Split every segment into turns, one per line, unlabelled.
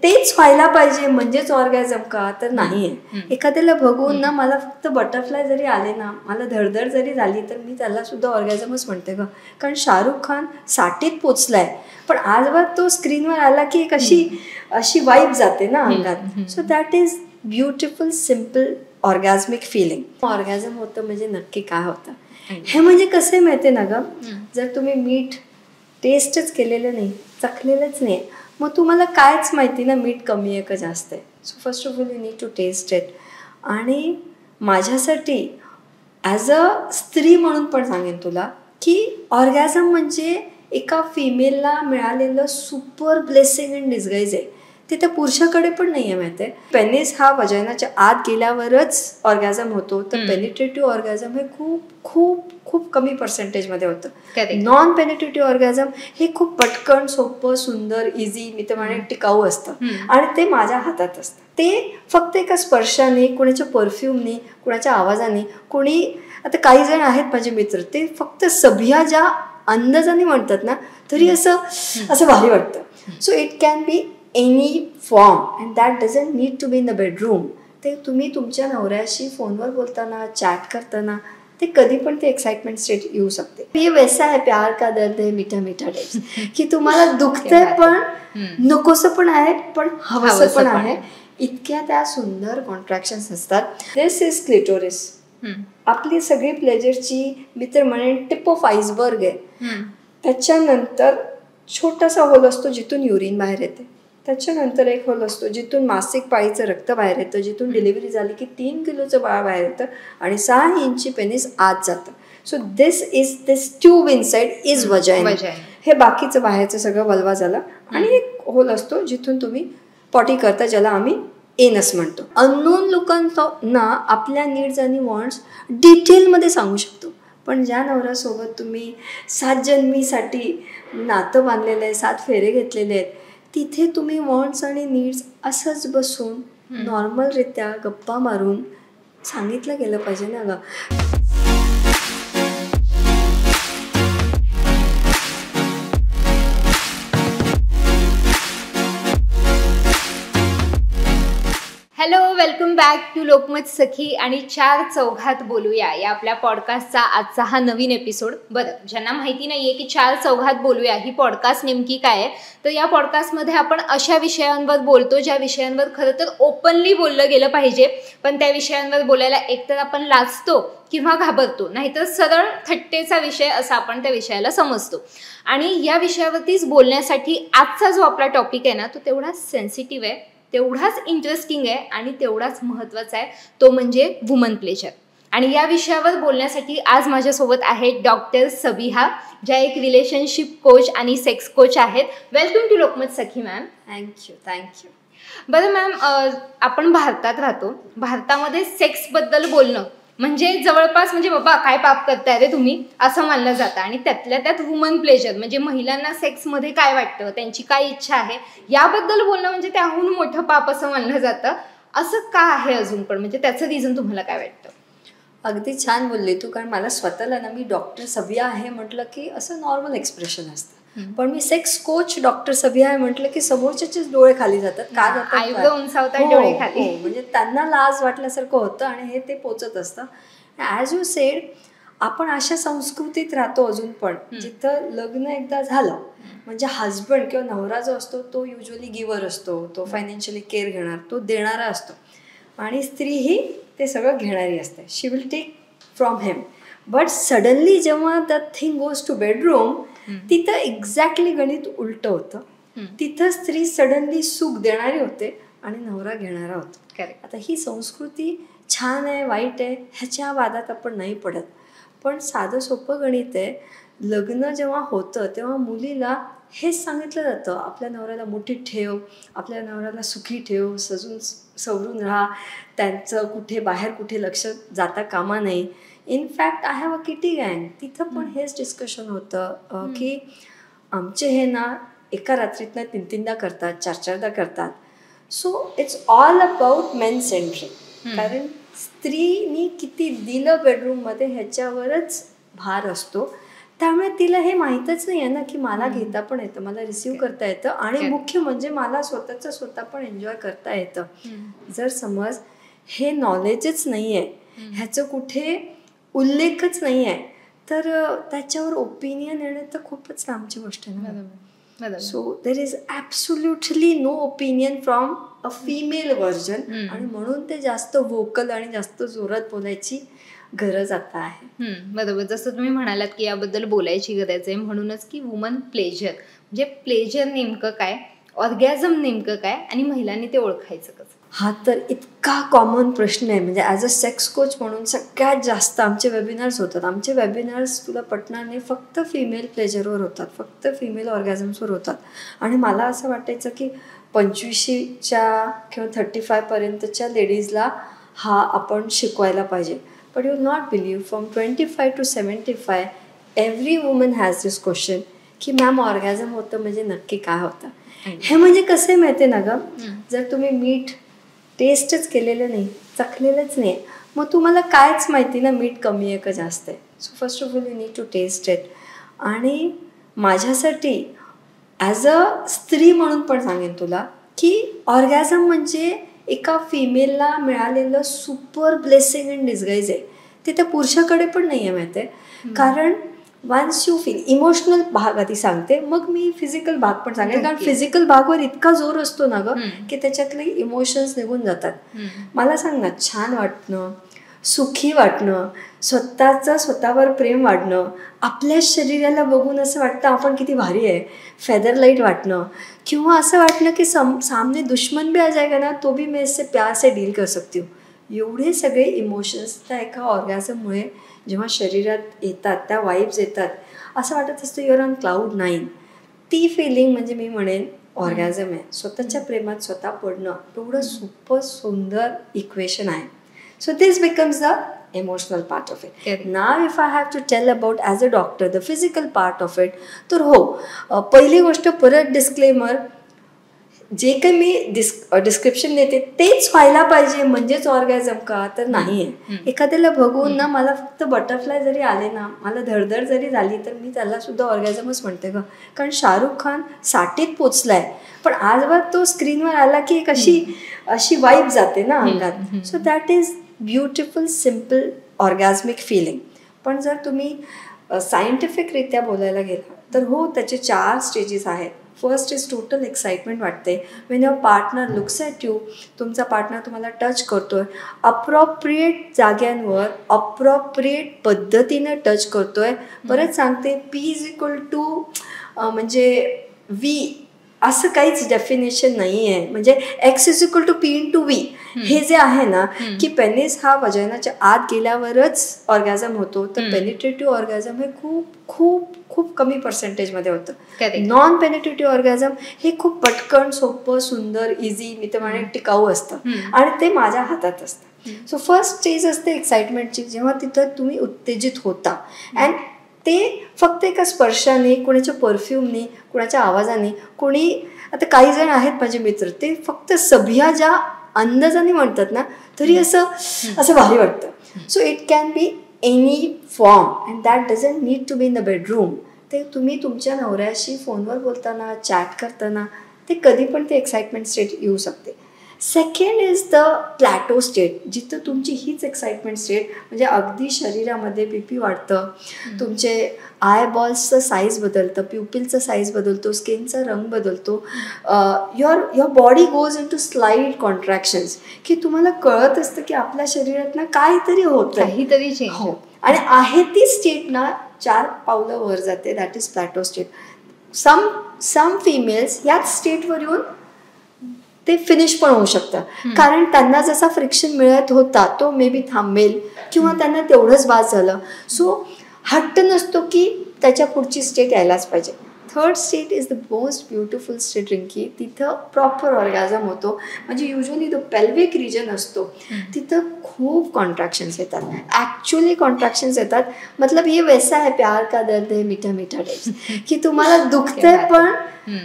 तेच व्हायला पाहिजे म्हणजेच ऑर्गॅझम का, तर नाहीये. एखाद्याला बघून ना मला फक्त बटरफ्लाय जरी आले ना, मला धडधड जरी झाली तर मी त्याला सुद्धा ऑर्गॅझमच म्हणते ग. कारण शाहरुख खान 60त पोचलाय, पण आजवर तो स्क्रीनवर आला की एक अशी वाईब जाते ना अंगात. So that is beautiful simple orgasmic feeling. Orgasm होतं म्हणजे नक्की काय होतं हे म्हणजे कसं माहिती ना ग, जर तुम्ही मीठ टेस्टच केलेलं नाही, चखलेलंच नाही, मग तुम्हाला कायच माहिती ना मीठ कमी आहे का जास्त आहे. So first of all you need to test it. आणि माझ्यासाठी ॲज अ स्त्री म्हणून पण सांगेन तुला की ऑर्गॅझम म्हणजे एका फिमेलला मिळालेलं सुपर ब्लेसिंग इन डिस्गाईज आहे. ते त्या पुरुषाकडे पण नाही आहे माहिती आहे. पेनिस हा वजायनाच्या आत गेल्यावरच ऑर्गॅझम होतो, तर पेनिट्रेटिव्ह ऑर्गॅझम हे खूप खूप खूप कमी पर्सेंटेजमध्ये होतं. नॉन पेनिट्रेटिव्ह ऑर्गॅझम हे खूप पटकन, सोपं, सुंदर, इझी, मी तर म्हणेन टिकाऊ असतं आणि ते माझ्या हातात असतं. ते फक्त एका स्पर्शाने, कुणाच्या परफ्यूमने, कुणाच्या आवाजाने, कोणी आता काही जण आहेत माझे मित्र, ते फक्त सभ्या ज्या अंदाजाने म्हणतात ना तरी असं भारी वाटतं. So it can be any form and that doesn't need to be in the bedroom. ते तुम्ही तुमच्या नवऱ्याशी फोनवर बोलताना, चॅट करताना, ते कधी पण ते एक्साइटमेंट स्टेट येऊ शकते. हे वैसा आहे प्यार का दर्द है मीठा मीठा टाइप्स, की तुम्हाला दुखतंय पण नकोसं पण आहे पण हवंसं पण आहे. इतक्या त्या सुंदर कॉन्ट्रॅक्शन्स असतात. दिस इज क्लिटोरिस. आपली सगळी प्लेजरची मी तर म्हणेन टिप ऑफ आईसबर्ग आहे. त्याच्यानंतर छोटासा होल असतो जिथून युरिन बाहेर येते. त्याच्यानंतर एक होल असतो जिथून मासिक पाळीचं रक्त बाहेर येतं, जिथून डिलिव्हरी झाली की 3 किलोचं बाळ बाहेर येतं आणि 6 इंची पेनिस आत जातं. So this tube inside is वजायना. हे बाकीचं बाहेरचं सगळं वल्वा झालं. आणि एक होल असतो जिथून तुम्ही पॉटी करता, ज्याला आम्ही एनस म्हणतो. अननोन लोकांना आपल्या नीड्स आणि वॉन्ट्स डिटेलमध्ये सांगू शकतो, पण ज्या नवऱ्यासोबत तुम्ही 7 जन्मीसाठी नातं बांधलेलं आहे, 7 फेरे घेतलेले आहेत, तिथे तुम्ही वॉन्ट्स आणि नीड्स असंच बसून नॉर्मलरित्या गप्पा मारून सांगितलं गेलं पाहिजे ना ग.
Hello, welcome back to Lokmat Sakhi आणि 4 चौघात बोलूया या आपल्या पॉडकास्टचा आजचा हा नवीन एपिसोड. बरं, ज्यांना माहिती नाही आहे की 4 चौघात बोलूया ही पॉडकास्ट नेमकी काय आहे, तर या पॉडकास्टमध्ये आपण अशा विषयांवर बोलतो ज्या विषयांवर खरं तर ओपनली बोललं गेलं पाहिजे, पण त्या विषयांवर बोलायला एकतर आपण लाजतो किंवा घाबरतो, नाहीतर सरळ थट्टेचा विषय असा आपण त्या विषयाला समजतो. आणि या विषयावरतीच बोलण्यासाठी आजचा जो आपला टॉपिक आहे ना, तो तेवढाच सेन्सिटिव्ह आहे, तेवढाच इंटरेस्टिंग आहे आणि तेवढाच महत्त्वाचा आहे, तो म्हणजे वुमन प्लेजर. आणि या विषयावर बोलण्यासाठी आज माझ्यासोबत आहेत डॉक्टर सबिहा, ज्या एक रिलेशनशिप कोच आणि सेक्स कोच आहेत. Welcome to Lokmat Sakhi ma'am.
Thank you.
बरं मॅम, आपण भारतात राहतो. भारतामध्ये सेक्सबद्दल बोलणं म्हणजे जवळपास म्हणजे बाबा काय पाप करताय रे तुम्ही असं मानलं जातं. आणि त्यातल्या त्यात वुमन प्लेजर म्हणजे महिलांना सेक्समध्ये काय वाटतं, त्यांची काय इच्छा आहे याबद्दल बोलणं म्हणजे त्याहून मोठं पाप असं मानलं जातं. असं का आहे अजून पण, म्हणजे त्याचं रिझन तुम्हाला काय वाटतं?
अगदी छान बोलली तू. कारण मला स्वतःला ना, मी डॉक्टर सबिया आहे म्हटलं की असं नॉर्मल एक्सप्रेशन असतं, पण मी सेक्स कोच डॉक्टर सबिया आहे म्हटलं की समोरच्याचेच डोळे खाली जातात. का जातात?
उंचावतात डोळे खाली.
म्हणजे त्यांना लाज वाटल्यासारखं होतं आणि हे ते पोचत असतं. ॲज यू सेड, आपण अशा संस्कृतीत राहतो अजून पण जिथं लग्न एकदा झालं म्हणजे हजबंड किंवा नवरा जो असतो तो युजली गिव्हर असतो, तो फायनान्शियली केअर घेणार, तो देणारा असतो, आणि स्त्री ही ते सगळं घेणारी असते. She will take from him. But suddenly जेव्हा the thing goes to bedroom, तिथं एक्झॅक्टली गणित उलटं होतं. तिथं स्त्री सडनली सुख देणारी होते आणि नवरा घेणारा होतो. आता ही संस्कृती छान आहे वाईट आहे ह्याच्या वादात आपण नाही पडत, पण साधं सोपं गणित आहे. लग्न जेव्हा होतं तेव्हा मुलीला हेच सांगितलं जातं, आपल्या नवऱ्याला मोठी ठेव, आपल्या नवऱ्याला सुखी ठेव, सजून सवरून राहा, त्यांचं कुठे बाहेर कुठे लक्ष जाता कामा नाही. In fact I have a kitty गँग, तिथं पण हेच डिस्कशन होतं की आमचे हे ना एका रात्रीतनं 3-3दा करतात, 4-4दा करतात. So it's all about main centric. कारण स्त्रीनी किती दिलं बेडरूममध्ये ह्याच्यावरच भार असतो. त्यामुळे तिला हे माहीतच नाही आहे ना की मला घेता पण येतं, मला रिसीव्ह करता येतं आणि मुख्य म्हणजे मला स्वतः पण एन्जॉय करता येतं. जर समज हे नॉलेजच नाही आहे, ह्याचं कुठे उल्लेखच नाही आहे, तर त्याच्यावर ओपिनियन येणं तर खूपच लांबची गोष्ट आहे ना. So there is absolutely no opinion from a female version, आणि म्हणून ते जास्त व्होकल आणि जास्त जोरात बोलायची गरज आता आहे.
बरोबर, जसं तुम्ही म्हणालात की याबद्दल बोलायची गरज आहे, म्हणूनच की वुमन प्लेजर म्हणजे प्लेजर नेमकं काय, ऑर्गॅझम नेमकं काय, आणि महिलांनी ते ओळखायचं कसं.
हा तर इतका कॉमन प्रश्न आहे. म्हणजे ॲज अ सेक्स कोच म्हणून सगळ्यात जास्त आमचे वेबिनार्स होतात. आमचे वेबिनार्स तुला पटणार नाही, फक्त फिमेल प्लेजरवर होतात, फक्त फिमेल ऑर्गॅझम्सवर होतात. आणि मला असं वाटायचं की 25च्या किंवा 35पर्यंतच्या लेडीजला हा आपण शिकवायला पाहिजे. But you not believe, from 25 to 75 every woman has this question की मॅम ऑर्गॅझम होतं म्हणजे नक्की काय होतं. हे म्हणजे कसं आहे माहिती आहे ना गं, जर तुम्ही मीठ टेस्टच केलेलं नाही, चखलेलंच नाही, मग तुम्हाला कायच माहिती ना मीठ कमी आहे का जास्त आहे. So first of all you need to test it. आणि माझ्यासाठी ॲज अ स्त्री म्हणून पण सांगेन तुला की ऑर्गॅझम म्हणजे एका फिमेलला मिळालेलं सुपर ब्लेसिंग इन डिस्गाईज आहे. ते त्या पुरुषाकडे पण नाही आहे माहिती आहे. कारण वन्स यू फील, इमोशनल भाग आधी सांगते, मग मी फिजिकल भाग पण सांगेन. कारण फिजिकल भागवर इतका जोर असतो ना गं की त्याच्यातले इमोशन्स निघून जातात. मला सांग ना, छान वाटणं, सुखी वाटणं, स्वतःवर प्रेम वाढणं, आपल्या शरीराला बघून असं वाटतं आपण किती भारी आहे, फेदर लाईट वाटणं, किंवा असं वाटणं की सामने दुश्मन भी आ जाएगा ना तो भी मैं इससे प्यार से डील कर सकती हूँ. एवढे सगळे इमोशन्स त्या एका ऑर्गॅझममुळे जेव्हा शरीरात येतात, त्या वाईब्स येतात, असं वाटत असतं युअर ऑन क्लाउड 9. ती फिलिंग म्हणजे मी म्हणेन ऑर्गॅझम आहे. स्वतःच्या प्रेमात स्वतः पडणं एवढं सुपर सुंदर इक्वेशन आहे. So this becomes the emotional part of it. Now if I have to tell about as a doctor the physical part of it, तर हो, पहिली गोष्ट, परत डिस्क्लेमर, जे काही मी डिस्क्रिप्शन देते तेच व्हायला पाहिजे म्हणजेच ऑर्गॅझम का, तर नाही आहे. एखाद्याला बघून ना मला फक्त बटरफ्लाय जरी आले ना, मला धडधड जरी झाली, तर मी त्याला सुद्धा ऑर्गॅझमच म्हणते गं. कारण शाहरुख खान 60त पोचलाय, पण आजवर तो स्क्रीनवर आला की एक अशी वाईब जाते ना अंगात. So that is beautiful simple orgasmic feeling. पण जर तुम्ही सायंटिफिकरित्या बोलायला गेला तर हो, त्याचे 4 स्टेजेस आहेत. फर्स्ट इज टोटल एक्साइटमेंट वाटते. Wien your partner looks at you, तुमचा पार्टनर तुम्हाला टच करतोय, अप्रॉप्रिएट जाग्यांवर अप्रॉप्रिएट पद्धतीनं टच करतोय. परत सांगते, P=, म्हणजे V असं काहीच डेफिनेशन नाही आहे. म्हणजे X=P×V हे जे आहे ना, की पेनिस हा वजायनाच्या आत गेल्यावरच ऑर्गॅझम होतो, तर पेनिट्रेटिव्ह ऑर्गॅझम हे खूप खूप खूप कमी पर्सेंटेजमध्ये होतं. नॉन पेनिट्रेटिव्ह ऑर्गॅझम हे खूप पटकन, सोपं, सुंदर, इझी, मी तर म्हणेन टिकाऊ असतं, आणि ते माझ्या हातात असतं. सो फर्स्ट स्टेज असते एक्साइटमेंटची, जेव्हा तिथं तुम्ही उत्तेजित होता. अँड ते फक्त एका स्पर्शाने, कोणाच्या परफ्यूमने, कोणाच्या आवाजाने, कोणी, आता काही जण आहेत माझे मित्र, ते फक्त सभ्या ज्या अंदाजाने म्हणतात ना, तरी असं भारी वाटतं. So it can be any form and that doesn't need to be in the bedroom. ते तुम्ही तुमच्या नवऱ्याशी फोनवर बोलताना, चॅट करताना, ते कधी पण ते एक्साइटमेंट स्टेट येऊ शकते. Second is the plateau state, जिथं तुमची हीच एक्साइटमेंट स्टेट, म्हणजे अगदी शरीरामध्ये BP वाढतं, तुमचे आयबॉल्सचं साईज बदलतं, प्युपिलचं साईज बदलतो, स्किनचा रंग बदलतो, your body goes into slight contractions, की तुम्हाला कळत असतं की आपल्या शरीरात ना काहीतरी होतं,
काहीतरी चेंज.
हो, आणि आहे ती स्टेट ना 4 पावलं वर जाते. That is plateau state. Some females याच स्टेटवर येऊन ते फिनिश पण होऊ शकतं, कारण त्यांना जसा फ्रिक्शन मिळत होता तो मे बी थांबेल, किंवा त्यांना तेवढंच बास झालं. सो हट्ट नसतो की त्याच्या पुढची स्टेट यायलाच पाहिजे. Third state is the most beautiful state, Rinki. तिथं प्रॉपर ऑर्गॅझम होतो. म्हणजे युजली जो पेल्विक रिजन असतो तिथं खूप कॉन्ट्रॅक्शन्स येतात, ॲक्च्युअली कॉन्ट्रॅक्शन्स येतात. मतलब ये वैसा है प्यार का दर्द है मीठा मीठा टाइप्स, की तुम्हाला दुखतंय पण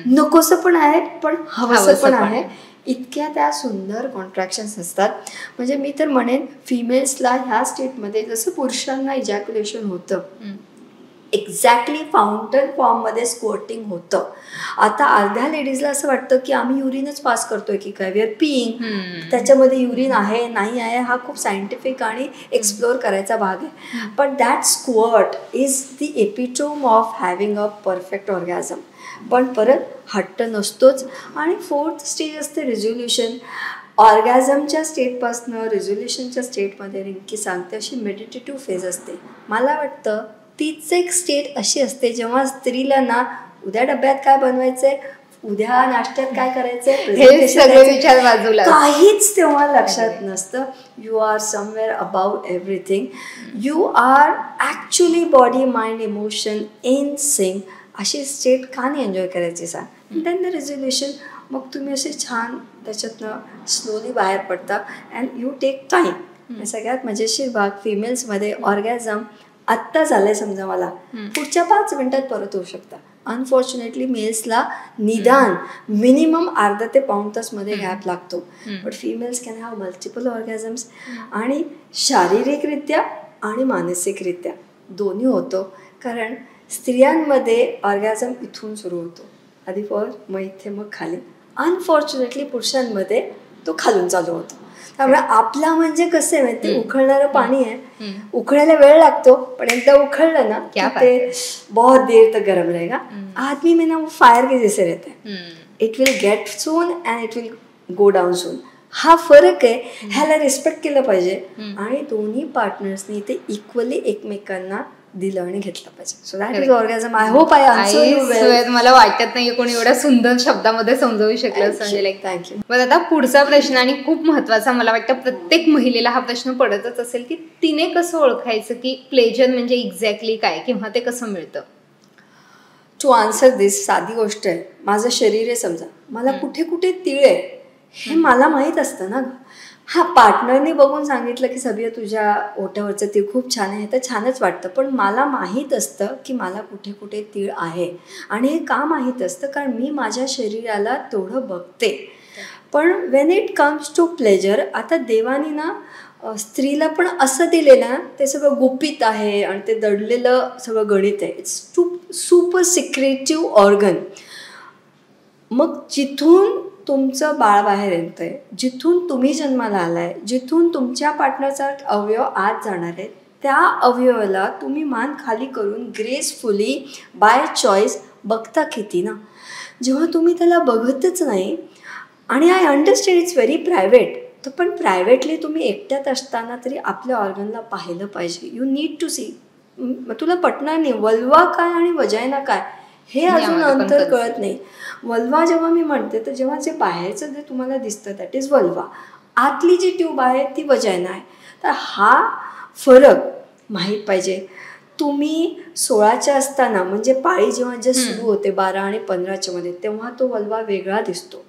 नकोसं पण आहे, पण हवंसं पण आहे. इतक्या त्या सुंदर कॉन्ट्रॅक्शन्स असतात. म्हणजे मी तर म्हणेन फिमेल्सला ह्या स्टेटमध्ये जसं पुरुषांना इजॅक्युलेशन होतं, एक्झॅक्टली फाउंटन फॉर्ममध्ये स्क्वॉटिंग होतं. आता अर्ध्या लेडीजला असं वाटतं की आम्ही युरिनच पास करतोय की काय, वी आर पिईंग, त्याच्यामध्ये युरिन आहे नाही आहे हा खूप सायंटिफिक आणि एक्सप्लोअर करायचा भाग आहे. But that squat is the epitome of having a perfect orgasm. पण परत हट्ट नसतोच. आणि 4th स्टेज असते रिझोल्युशन. ऑर्गॅझमच्या स्टेटपासनं रिझोल्युशनच्या स्टेटमध्ये रिंकी सांगते अशी मेडिटेटिव्ह फेज असते. मला वाटतं तीच एक स्टेट अशी असते जेव्हा स्त्रीला ना उद्या डब्यात काय बनवायचंय, उद्या नाश्त्यात काय करायचंय,
हे सगळे विचार बाजूला,
काहीच तेव्हा लक्षात नसतं. You are somewhere about everything. You are actually body mind emotion in sync. अशी स्टेट का नाही एन्जॉय करायची सांग. Then the resolution. मग तुम्ही असे छान त्याच्यातनं स्लोली बाहेर पडता अँड यू टेक टाईम. सगळ्यात मजेशीर भाग फिमेल्समध्ये ऑर्गॅझम आत्ता झालंय समजा मला, पुढच्या 5 मिनिटात परत होऊ शकता. अनफॉर्च्युनेटली मेल्सला निदान मिनिमम अर्धा ते पाऊण तासमध्ये गॅप लागतो. But females can have multiple orgasms. आणि शारीरिकरित्या आणि मानसिकरित्या दोन्ही होतो. कारण स्त्रियांमध्ये ऑर्गॅझम इथून सुरू होतो, आधी वर मग इथे मग खाली. अनफॉर्च्युनेटली पुरुषांमध्ये तो खालून चालू होतो. त्यामुळे आपला म्हणजे कसं आहे माहिती, उकळणारं पाणी आहे, उकळायला वेळ लागतो पण एकदा उकळलं ना की ते बहुत देर तक गरम रहेगा. आदमी में ना वो फायर के जैसे रहता है, it will get soon and it will go down soon. हा फरक आहे, ह्याला रिस्पेक्ट केलं पाहिजे. आणि दोन्ही पार्टनर्सनी ते इक्वली एकमेकांना दिलं आणि घेतलं पाहिजे. So that is orgasm. I hope I answer you well.
मला वाटत नाही कोणी एवढ्या सुंदर शब्दामध्ये समजावू शकलं संजय. Like
thank you.
पण आता पुढचा प्रश्न आणि खूप महत्वाचा, मला वाटतं प्रत्येक महिलेला हा प्रश्न पडतच असेल की तिने कसं ओळखायचं की प्लेजर म्हणजे एक्झॅक्टली काय किंवा ते कसं मिळतं.
टू आन्सर दिस, साधी गोष्ट आहे. माझं शरीर आहे समजा, मला कुठे कुठे तीळ आहे हे मला माहीत असतं ना. हा पार्टनरने बघून सांगितलं की सबिया तुझ्या ओठावरचं तीळ खूप छान आहे, तर छानच वाटतं. पण मला माहीत असतं की मला कुठे कुठे तीळ आहे. आणि हे का माहीत असतं, कारण मी माझ्या शरीराला तेवढं बघते. पण when it comes to pleasure, आता देवानी ना स्त्रीला पण असं दिलेलं ना, ते सगळं गुपित आहे आणि ते दडलेलं सगळं गणित आहे. It's super secretive organ. मग जिथून तुमचं बाळ बाहेर येतं आहे, जिथून तुम्ही जन्माला आलाय, जिथून तुमच्या पार्टनरचा अवयव आत जाणार आहे, त्या अवयवाला तुम्ही मान खाली करून ग्रेसफुली बाय चॉईस बघता किती ना. जेव्हा तुम्ही त्याला बघतच नाही, आणि I understand it's very private, तर पण प्रायव्हेटली तुम्ही एकट्यात असताना तरी आपल्या ऑर्गनला पाहिलं पाहिजे. You need to see. तुला पटणार नाही वल्वा काय आणि वजायना काय हे अजून अंतर कळत नाही. वल्वा जेव्हा मी म्हणते तर जेव्हा जे बाहेरचं जे तुम्हाला दिसतं दॅट इज वल्वा, आतली जी ट्यूब आहे ती वजायना आहे. तर हा फरक माहीत पाहिजे. तुम्ही 16च्या असताना म्हणजे पाळी जेव्हा जस्ट सुरू होते 12 आणि 15च्या मध्ये, तेव्हा तो वल्वा वेगळा दिसतो.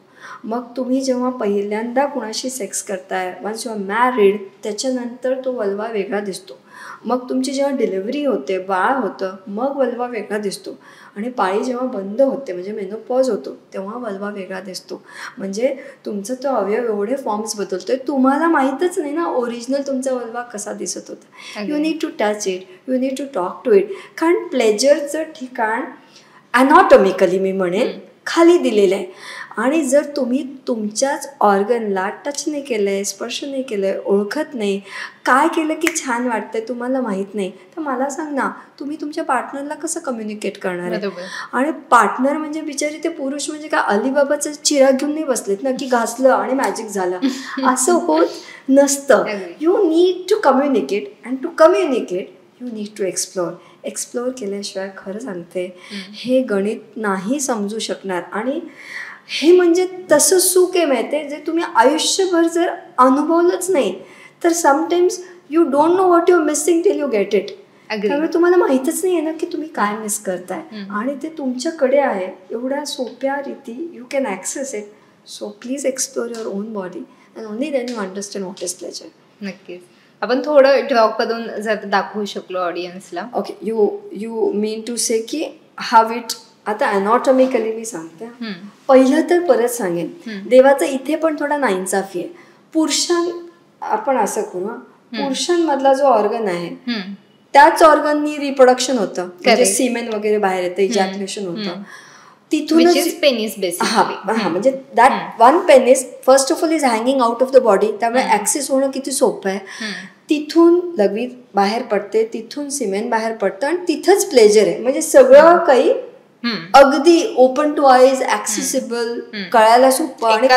मग तुम्ही जेव्हा पहिल्यांदा कुणाशी सेक्स करताय, वन्स यू आर मॅरिड, त्याच्यानंतर तो वल्वा वेगळा दिसतो. मग तुमची जेव्हा डिलिव्हरी होते, बाळ होतं, मग वल्वा वेगळा दिसतो. आणि पाळी जेव्हा बंद होते म्हणजे मेनोपॉज होतो, तेव्हा वल्वा वेगळा दिसतो. म्हणजे तुमचं तो अवयव एवढे फॉर्म्स बदलतोय, तुम्हाला माहीतच नाही ना ओरिजिनल तुमचा वल्वा कसा दिसत होता. You need to touch it, you need to talk to it. कारण प्लेजरचं ठिकाण ॲनॉटॉमिकली मी म्हणेन खाली दिलेलं आहे. आणि जर तुम्ही तुमच्याच ऑर्गनला टच नाही केलं आहे, स्पर्श नाही केलं आहे, ओळखत नाही, काय केलं की छान वाटतंय तुम्हाला माहीत नाही, तर मला सांग ना तुम्ही तुमच्या पार्टनरला कसं कम्युनिकेट करणार आहे. आणि पार्टनर म्हणजे बिचारी ते पुरुष म्हणजे काय अलिबाबाचा चिराग घेऊन नाही बसलेत ना की घासलं आणि मॅजिक झालं, असं होत नसतं. You need to communicate and to communicate you need to explore. Explore केल्याशिवाय खरं सांगते हे गणित नाही समजू शकणार. आणि हे म्हणजे तसं सुख आहे माहिती आहे, जे तुम्ही आयुष्यभर जर अनुभवलंच नाही तर sometimes you don't know what you are missing till you get it. त्यामुळे तुम्हाला माहीतच नाही आहे ना की तुम्ही काय मिस करताय. आणि ते तुमच्याकडे आहे एवढ्या सोप्या रीती, you can access it. So please explore your own body and only then you understand what is pleasure.
नक्कीच. आपण थोडं ड्रॉ करून जर दाखवू शकलो ऑडियन्सला.
Okay, you mean to say की हाव इट. आता अनॉटॉमिकली मी सांगते. पहिलं तर परत सांगेन, देवाचा इथे पण थोडा नाइंसाफी आहे. पुरुषां आपण असं करू, पुरुषांमधला जो ऑर्गन आहे त्याच ऑर्गननी रिप्रोडक्शन होतं, म्हणजे सिमेन वगैरे बाहेर येतं, इजॅक्युलेशन होतं. तिथूनच
पेनिस बेसिकली.
म्हणजे that one penis first of all is hanging out of the body, त्यामुळे ऍक्सेस होणं किती सोपं आहे. तिथून लघवी बाहेर पडते, तिथून सिमेन बाहेर पडतं आणि तिथंच प्लेजर आहे. म्हणजे सगळं काही अगदी ओपन टू आईज, ऍक्सेसिबल, कळायला सोपं आणि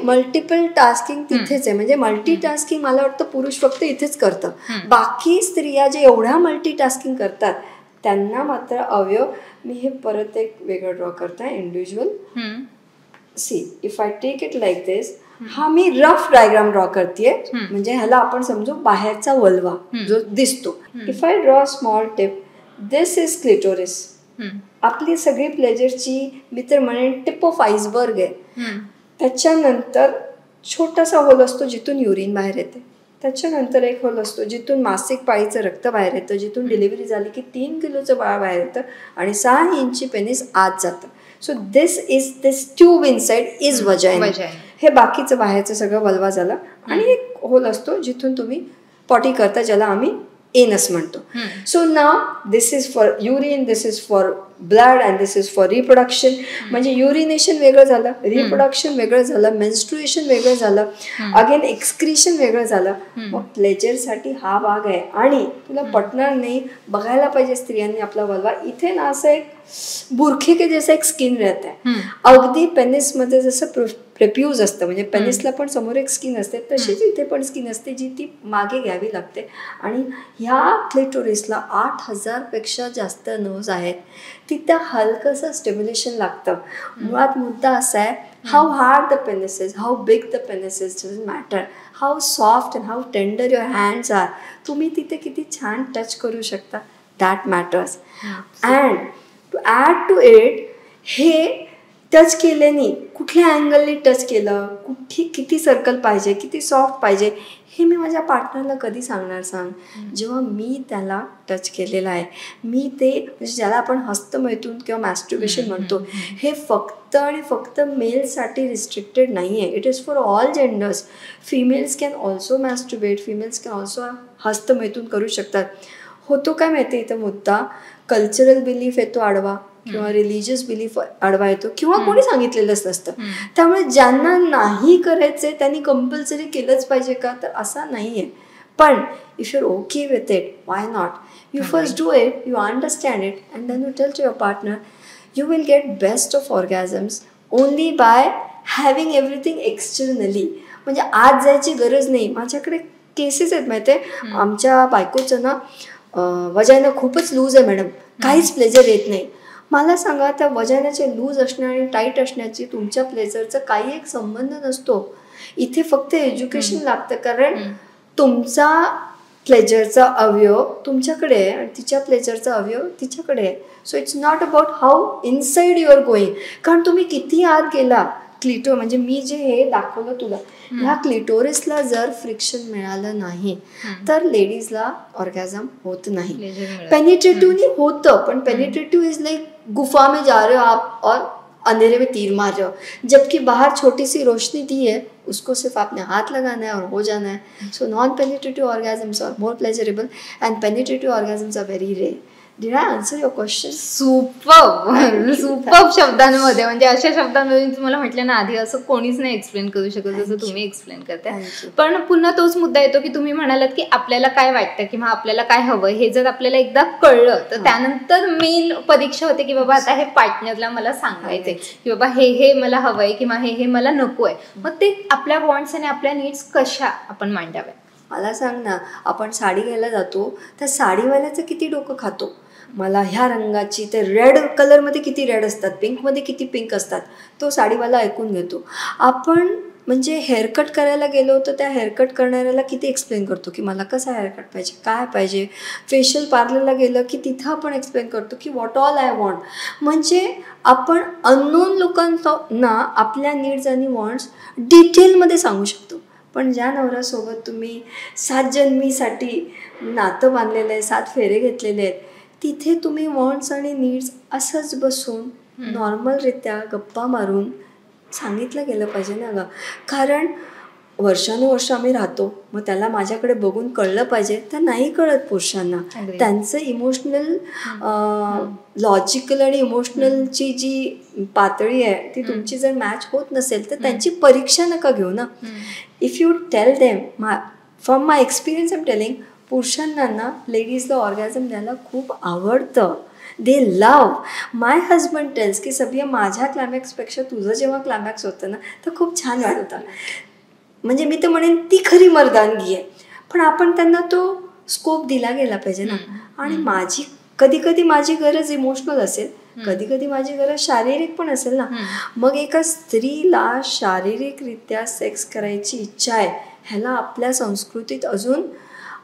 मल्टिपल टास्किंग तिथेच आहे. म्हणजे मल्टीटास्किंग मला वाटतं पुरुष फक्त इथेच करतं. बाकी स्त्रिया जे एवढ्या मल्टीटास्किंग करतात त्यांना मात्र अवयव, मी हे परत एक वेगळं ड्रॉ करताय individual. See if I take it like this, हा मी रफ डायग्राम ड्रॉ करतेय, म्हणजे ह्याला आपण समजू बाहेरचा वल्वा जो दिसतो. If I draw small tip, this is clitoris. आपली सगळी प्लेजरची मी तर म्हणेन टिप ऑफ आईसबर्ग आहे. त्याच्यानंतर छोटासा होल असतो जिथून युरिन बाहेर येते. त्याच्यानंतर एक होल असतो जिथून मासिक पाळीचं रक्त बाहेर येतं, जिथून डिलिव्हरी झाली की 3 किलोचं बाळ बाहेर येतं आणि 6 इंची पेनिस आत जातं. So this tube inside is vagina. हे बाकीचं बाहेरचं सगळं वल्वा झालं. आणि एक होल असतो जिथून तुम्ही पॉटी करता, ज्याला आम्ही एनस म्हणतो. So now this is for urine, this is for blood and this is for reproduction. म्हणजे युरिनेशन वेगळं झालं, रिप्रोडक्शन वेगळं झालं, मेन्स्ट्रुएशन वेगळं झालं, अगेन एक्सक्रिशन वेगळं झालं. मग प्लेजरसाठी हा भाग आहे. आणि तुला पटणार नाही, बघायला पाहिजे स्त्रियांनी आपला वल्वा. इथे ना असं एक बुरखे के जसं एक स्किन राहत आहे. अगदी पेनिसमध्ये जसं प्रेप्यूज असतं, म्हणजे पेनिसला पण समोर एक स्किन असते, तशीच इथे पण स्किन असते जी ती मागे घ्यावी लागते. आणि ह्या क्लिटोरिसला 8000 पेक्षा जास्त नर्व्स आहेत. तिथं हलकंसं स्टिम्युलेशन लागतं. मुळात मुद्दा असा आहे, how hard the penis is, how big the penis is doesn't matter, how soft and how tender your hands are. तुम्ही तिथे किती छान टच करू शकता, that matters. And to add to it, हे टच केल्याने कुठल्या अँगलने टच केलं, किती सर्कल पाहिजे, किती सॉफ्ट पाहिजे, हे मी माझ्या पार्टनरला कधी सांगणार सांग, जेव्हा मी त्याला टच केलेलं आहे. मी ते म्हणजे ज्याला आपण हस्तमैथून किंवा मॅस्ट्रुबेशन म्हणतो, हे फक्त आणि फक्त मेलसाठी रिस्ट्रिक्टेड नाही आहे. It is for all genders. Females can also masturbate, females can also हस्तमैथून करू शकतात. होतो काय माहिती आहे इथं मुद्दा, कल्चरल बिलीफ येतो आडवा, किंवा रिलिजियस बिलीफ आडवा येतो, किंवा कोणी सांगितलेलंच नसतं. त्यामुळे ज्यांना नाही करायचंय त्यांनी कंपल्सरी केलंच पाहिजे का, तर असा नाही आहे. पण if you are okay with it, why not. You first do it, you understand it, and then you tell to your partner. You will get best of orgasms only by having everything externally. म्हणजे आज जायची गरज नाही. माझ्याकडे cases आहेत माहिती आहे, आमच्या बायकोचं ना वजायना खूपच लूज आहे मॅडम, काहीच प्लेजर येत नाही. मला सांगा, त्या वजायनाचे लूज असण्या आणि टाईट असण्याची तुमच्या प्लेजरचा काही एक संबंध नसतो. इथे फक्त एज्युकेशन लागतं, कारण तुमचा प्लेजरचा अवयव तुमच्याकडे आहे आणि तिच्या प्लेजरचा अवयव तिच्याकडे आहे. So it's not about how inside you are going. कारण तुम्ही किती आत गेला, क्लिटो म्हणजे मी जे हे दाखवलं तुला, ह्या क्लिटोरिसला जर फ्रिक्शन मिळालं नाही तर लेडीजला ऑर्गॅझम होत नाही. पेनिट्रेटिव्हनी होतं, पण पेनिट्रेटिव्ह इज लाइक गुफा में जा रहे हो आप और अंधेरे में तीर मार रहे हो, जबकि बाहर छोटी सी रोशनी दी है, उसको सिर्फ आपने हाथ लगाना है और हो जाना है. So non penetrative orgasms are more pleasurable and penetrative orgasms are very rare. Did I answer your question?
Superb शब्दांमध्ये, म्हणजे अशा शब्दांमध्ये तुम्हाला म्हटलं ना आधी, असं कोणीच नाही एक्सप्लेन करू शकत जसं तुम्ही एक्सप्लेन करताय. पण पुन्हा तोच मुद्दा येतो की तुम्ही म्हणालात की आपल्याला काय वाटतं किंवा आपल्याला काय हवं हे जर आपल्याला एकदा कळलं तर त्यानंतर मेन परीक्षा होते की बाबा आता हे पार्टनरला मला सांगायचंय की बाबा हे मला हवंय किंवा हे मला नको आहे. मग ते आपल्या वॉन्ट्स आणि आपल्या नीड्स कशा आपण मांडाव्या.
मला सांग ना, आपण साडी घ्यायला जातो, त्या साडीवाल्याचं किती डोकं खातो, मला ह्या रंगाची, ते रेड कलरमध्ये किती रेड असतात, पिंकमध्ये किती पिंक असतात, तो साडीवाला ऐकून घेतो. आपण म्हणजे हेअरकट करायला गेलो तर त्या हेअरकट करणाऱ्याला किती एक्सप्लेन करतो की मला कसा हेअरकट पाहिजे, काय पाहिजे. फेशियल पार्लरला गेलं की तिथं आपण एक्सप्लेन करतो की व्हॉट ऑल आय वॉन्ट. म्हणजे आपण अननोन लोकांना आपल्या नीड्स आणि वॉन्ट्स डिटेलमध्ये सांगू शकतो. पण ज्या नवऱ्यासोबत तुम्ही 7 जन्मीसाठी नातं बांधलेलं आहे, 7 फेरे घेतलेले आहेत, तिथे तुम्ही वॉन्ट्स आणि नीड्स असंच बसून नॉर्मलरित्या गप्पा मारून सांगितलं गेलं पाहिजे ना गं. कारण वर्षानुवर्ष आम्ही राहतो, मग त्याला माझ्याकडे बघून कळलं पाहिजे, तर नाही कळत पुरुषांना. त्यांचं इमोशनल लॉजिकल आणि इमोशनलची जी पातळी आहे ती तुमची जर मॅच होत नसेल तर त्यांची परीक्षा नका घेऊ ना. If you tell them, from my experience I am telling, पुरुषांना ना लेडीजला ऑर्गॅझम द्यायला खूप आवडतं. दे लव. माय हजबंड टेल्स की सगळं माझ्या क्लायमॅक्सपेक्षा तुझं जेव्हा क्लायमॅक्स होतं ना तर खूप छान वाटतं. म्हणजे मी तर म्हणेन ती खरी मर्दानगी आहे. पण आपण त्यांना तो स्कोप दिला गेला पाहिजे ना. आणि कधी कधी माझी गरज इमोशनल असेल, कधी कधी माझी गरज शारीरिक पण असेल ना. मग एका स्त्रीला शारीरिकरित्या सेक्स करायची इच्छा आहे, ह्याला आपल्या संस्कृतीत अजून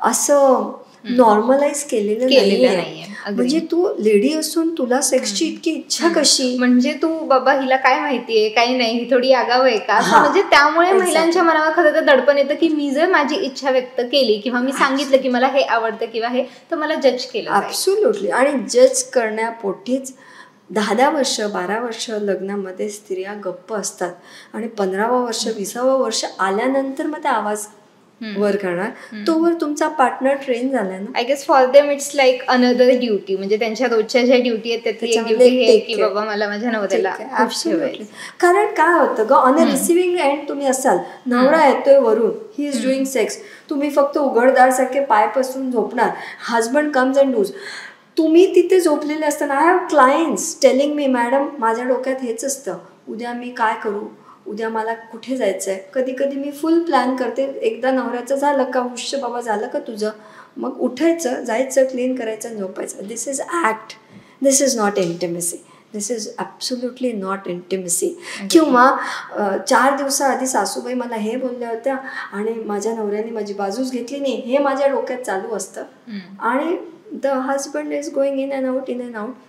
असं नॉर्मलाइज केलेलं नाहीये. म्हणजे तू लेडी असून तुला सेक्सची इतकी इच्छा कशी?
म्हणजे तू बाबा हिला काय माहितीये, काही नाही, ही थोडी आगाव आहे का? म्हणजे त्यामुळे महिलांच्या मनावर खरं तर दडपण येतं की मी जर माझी इच्छा व्यक्त केली किंवा मी सांगितलं की मला हे आवडतं किंवा हे, तर मला जज केलं.
ॲब्सोल्युटली. आणि जज करण्यापोटीच 10 वर्ष 12 वर्ष लग्नामध्ये स्त्रिया गप्प असतात आणि 15वं वर्ष 20वं वर्ष आल्यानंतर मग त्या आवाज वर करणार. तोवर तुमचा पार्टनर ट्रेन झाला ना.
I guess for them it's like another duty. म्हणजे त्यांच्या रोजच्या ज्या ड्युटी आहेत त्यातली एक ड्युटी आहे की बाबा मला माझ्या नवऱ्याला.
कारण काय होतं ग, ऑन अ रिसिव्हिंग एंड तुम्ही असाल, नवरा येतोय वरून, ही इज डुईंग सेक्स, तुम्ही फक्त उघडदारसारखे पाय पसरून झोपणार, हजबंड कम्स अँड डूज. तुम्ही तिथे झोपलेले असताना, I have clients telling me, madam माझ्या डोक्यात हेच असतं, उद्या मी काय करू, उद्या मला कुठे जायचं आहे. कधी कधी मी फुल प्लॅन करते. एकदा नवऱ्याचं झालं का, हुश्य बाबा झालं का तुझं, मग उठायचं, जायचं, क्लीन करायचं, झोपायचं. This is act, this is not intimacy, this is absolutely not intimacy. किंवा 4 दिवसाआधी सासूबाई मला हे बोलल्या होत्या आणि माझ्या नवऱ्याने माझी बाजूच घेतली नाही, हे माझ्या डोक्यात चालू असतं. आणि the husband is going in and out,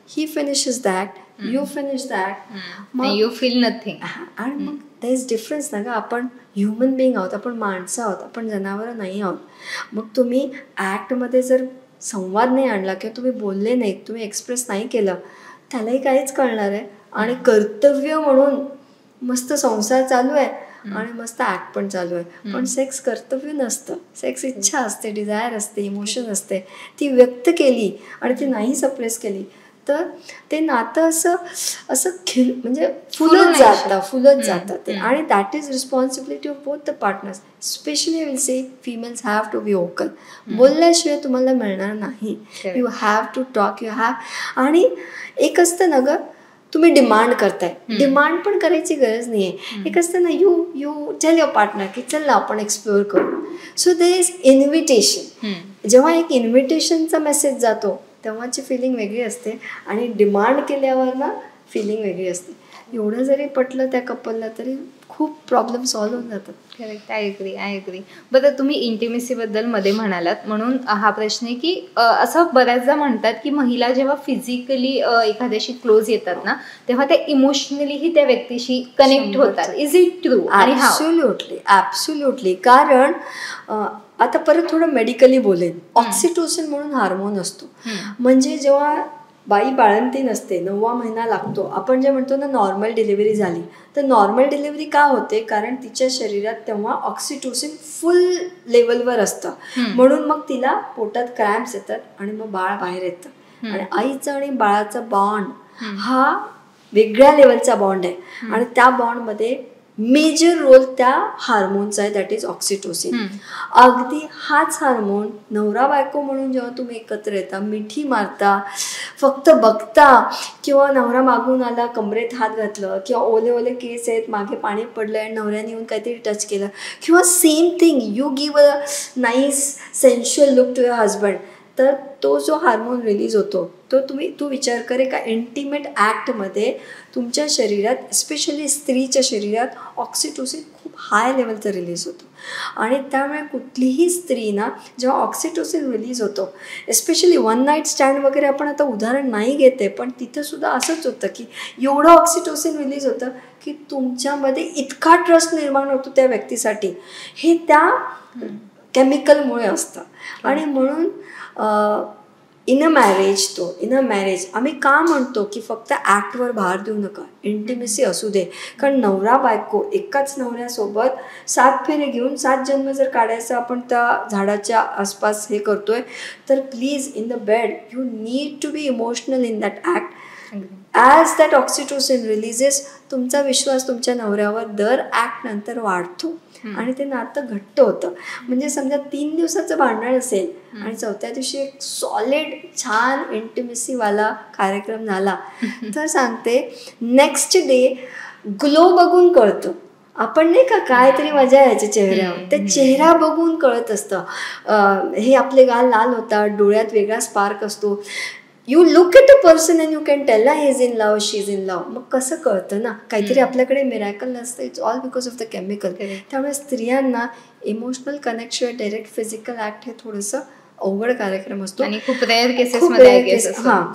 he finishes that, you finish that,
मग यू फील नथिंग.
आणि मग there is डिफरन्स ना ग. आपण ह्युमन बिईंग आहोत, आपण माणसं आहोत, आपण जनावरं नाही आहोत. मग तुम्ही ॲक्टमध्ये जर संवाद नाही आणला किंवा तुम्ही बोलले नाहीत, तुम्ही एक्सप्रेस नाही केलं, त्यालाही काहीच कळणार आहे. आणि कर्तव्य म्हणून मस्त संसार चालू आहे आणि मस्त ॲक्ट पण चालू आहे. पण सेक्स कर्तव्य नसतं. सेक्स इच्छा असते, डिझायर असते, इमोशन असते. ती व्यक्त केली आणि ती नाही सप्रेस केली तर ते नातं असं म्हणजे फुलत जातं ते. आणि that is responsibility of both the partners. Especially I will say females have to be vocal. बोलल्याशिवाय तुम्हाला मिळणार नाही. You have to talk, you have. आणि एक असतं ना ग, तुम्ही डिमांड करताय, डिमांड पण करायची गरज नाही आहे. एक असतं ना, यू टेल युअर पार्टनर की चल ना आपण एक्सप्लोअर करू. So there is invitation. जेव्हा एक इन्व्हिटेशनचा मेसेज जातो तेव्हाची फिलिंग वेगळी असते आणि डिमांड केल्यावर ना फिलिंग वेगळी असते. एवढं जरी पटलं त्या कपलला तरी खूप प्रॉब्लेम सॉल्व्ह होऊन जातात.
करेक्ट. I agree. बरं, तुम्ही इंटिमेसीबद्दल मध्ये म्हणालात म्हणून हा प्रश्न आहे की असं बऱ्याचदा म्हणतात की महिला जेव्हा फिजिकली एखाद्याशी क्लोज येतात ना तेव्हा त्या इमोशनलीही त्या व्यक्तीशी कनेक्ट होतात. Is it true?
ॲब्सोल्युटली. कारण आता परत थोडं मेडिकली बोलेन. ऑक्सिटोसिन म्हणून हार्मोन असतो. म्हणजे जेव्हा बाई बाळंतीण असते, 9वा महिना लागतो, आपण जे म्हणतो ना नॉर्मल डिलिव्हरी झाली, तर नॉर्मल डिलिव्हरी का होते? कारण तिच्या शरीरात तेव्हा ऑक्सिटोसिन फुल लेवलवर असतं. म्हणून मग तिला पोटात क्रॅम्प्स येतात आणि मग बाळ बाहेर येतं. आणि आईचा आणि बाळाचा बॉन्ड हा वेगळ्या लेवलचा बॉन्ड आहे. आणि त्या बॉन्डमध्ये मेजर रोल त्या हार्मोनचा आहे, दॅट इज ऑक्सिटोसिन. अगदी हाच हार्मोन नवरा बायको म्हणून जेव्हा तुम्ही एकत्र येता, मिठी मारता, फक्त बघता, किंवा नवरा मागून आला, कमरेत हात घातलं, किंवा ओले ओले केस आहेत, मागे पाणी पडलं आणि नवऱ्याने येऊन काहीतरी टच केलं, किंवा same thing you give a nice sensual look to your husband, तर तो जो हार्मोन रिलीज होतो तो तू विचार करे का इंटिमेट ॲक्टमध्ये तुमच्या शरीरात, स्पेशली स्त्रीच्या शरीरात ऑक्सिटोसिन खूप हाय लेवलचं रिलीज होतो. आणि त्यामुळे कुठलीही स्त्री ना जेव्हा ऑक्सिटोसिन रिलीज होतो, एस्पेशली 1 नाईट स्टँड वगैरे आपण आता उदाहरण नाही घेते, पण तिथंसुद्धा असंच होतं की एवढं ऑक्सिटोसिन रिलीज होतं की तुमच्यामध्ये इतका ट्रस्ट निर्माण होतो त्या व्यक्तीसाठी. हे त्या केमिकलमुळे असतं. आणि म्हणून इन अ मॅरेज आम्ही का म्हणतो की फक्त ॲक्टवर भार देऊ नका, इंटिमेसी असू दे. कारण नवरा बायको एकाच नवऱ्यासोबत 7 फेरे घेऊन 7 जन्म जर काढायचं आपण त्या झाडाच्या आसपास हे करतोय, तर please in the bed you need to be emotional in that act. As that oxytocin releases, तुमचा विश्वास तुमच्या नवऱ्यावर दर ॲक्ट नंतर वाढतो आणि ते नातं घट्ट होतं. म्हणजे समजा 3 दिवसाचं भांडण असेल आणि 4थ्या दिवशी एक सॉलिड छान इंटिमेसीवाला कार्यक्रम झाला तर सांगते नेक्स्ट डे ग्लो बघून कळतं. आपण नाही का काहीतरी मजा यायची चेहऱ्यावर, ते चेहरा बघून कळत असतं. हे आपले गाल लाल होतात, डोळ्यात वेगळा स्पार्क असतो. You look at a person and you can tell ना he is in love, she is in love. मग कसं कळतं ना, काहीतरी आपल्याकडे मिरॅकल नसतं. It's all because of the chemical. त्यामुळे स्त्रियांना emotional connection direct physical act हे थोडंसं अवघड कार्यक्रम असतो
आणि खूप रेअर केसेसमध्ये.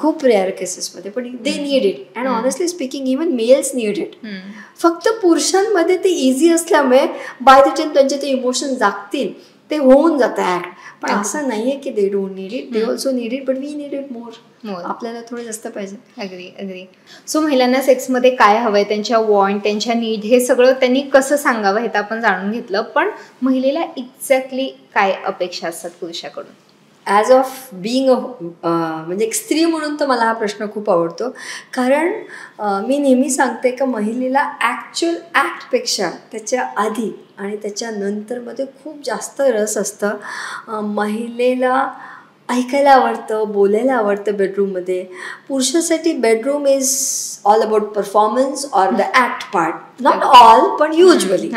खूप रेअर केसेसमध्ये, पण they need it. And honestly speaking even males need it. फक्त पुरुषांमध्ये ते इझी असल्यामुळे बाय द टाइम त्यांचे ते इमोशन जागतील ते होऊन जातं ॲक्ट. पण असं नाहीये की they don't need it, they also need it, but we need it more. आपल्याला थोडं जास्त पाहिजे.
अग्री. सो महिलांना सेक्समध्ये काय हवंय, त्यांच्या वॉन्ट, त्यांच्या नीड, हे सगळं त्यांनी कसं सांगावं हे तर आपण जाणून घेतलं. पण महिलेला एक्झॅक्टली काय अपेक्षा असतात पुरुषाकडून?
ॲज ऑफ बिईंग म्हणजे एक स्त्री म्हणून तर मला हा प्रश्न खूप आवडतो. कारण मी नेहमी सांगते का महिलेला ॲक्च्युअल ॲक्टपेक्षा त्याच्या आधी आणि त्याच्यानंतरमध्ये खूप जास्त रस असतं. महिलेला ऐकायला आवडतं, बोलायला आवडतं बेडरूममध्ये. पुरुषासाठी bedroom is all about performance or the act part, not all पण युजली.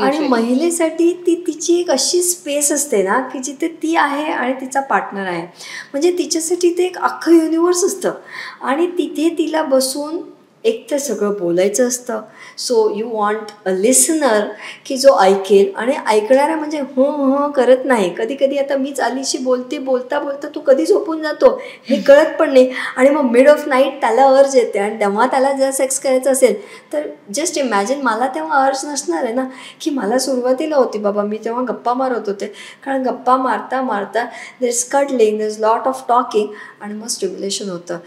आणि महिलेसाठी ती तिची एक अशी स्पेस असते ना की जिथे ती आहे आणि तिचा पार्टनर आहे. म्हणजे तिच्यासाठी ते एक अख्खं युनिवर्स असतं आणि तिथे तिला बसून एक तर सगळं बोलायचं असतं. So you want a listener की जो ऐकेल, आणि ऐकणारा म्हणजे हो करत नाही. कधी कधी आता मीच अलीशी बोलता तू कधी झोपून जातो हे कळत पण नाही, आणि मग मिड ऑफ नाईट त्याला अर्ज येते आणि तेव्हा त्याला जर सेक्स करायचं असेल तर जस्ट इमॅजिन मला तेव्हा अर्ज नसणार आहे ना, की मला सुरुवातीला होती बाबा, मी तेव्हा गप्पा मारत होते. कारण गप्पा मारता there is cuddling, there is lot of talking आणि मग स्टिम्युलेशन होतं.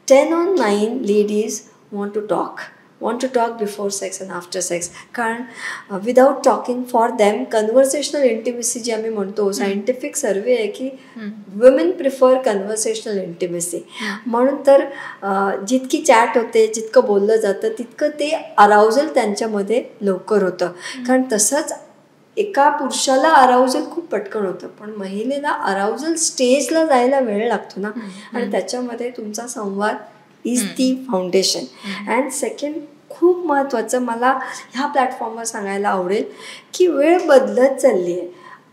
10 on 9 ladies want to talk before sex and after sex. कारण without talking for them, conversational intimacy जी आम्ही म्हणतो, सायंटिफिक सर्वे आहे की women prefer conversational intimacy. म्हणून तर जितकी चॅट होते, जितकं बोललं जातं तितकं ते अराउजल त्यांच्यामध्ये लवकर होतं. कारण तसंच एका पुरुषाला अराउजल खूप पटकन होतं, पण महिलेला अराउजल स्टेजला जायला वेळ लागतो ना, आणि त्याच्यामध्ये तुमचा संवाद is the foundation. And second, खूप महत्त्वाचं मला ह्या प्लॅटफॉर्मवर सांगायला आवडेल की वेळ बदलत चालली आहे.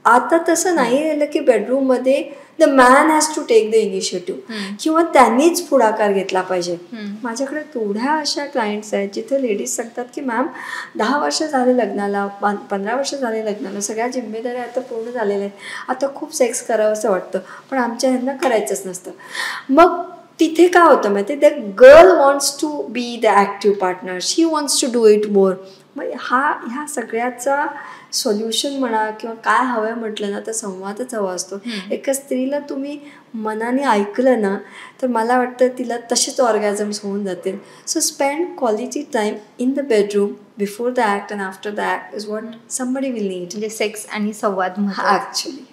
आता तसं नाही राहिलं की बेडरूममध्ये the man has to take the initiative किंवा त्यांनीच पुढाकार घेतला पाहिजे. माझ्याकडे थोड्या अशा क्लायंट्स आहेत जिथे लेडीज सांगतात की मॅम 10 वर्ष झाले लग्नाला, 15 वर्ष झाले लग्नाला, सगळ्या जिम्मेदाऱ्या आता पूर्ण झालेल्या आहेत, आता खूप सेक्स करावं असं वाटतं पण आमच्या ह्यांना करायचंच नसतं. मग तिथे काय होतं माहिती, the girl wants to be the active partner, she wants to do it more. मग ह्या सगळ्याचा सोल्युशन म्हणा किंवा काय हवं आहे म्हटलं ना तर संवादच हवा असतो. एका स्त्रीला तुम्ही मनाने ऐकलं ना तर मला वाटतं तिला तसेच ऑर्गॅझम्स होऊन जातील. So spend quality time in the bedroom before the act and after the act is what somebody will need.
म्हणजे सेक्स आणि संवाद
ॲक्च्युली.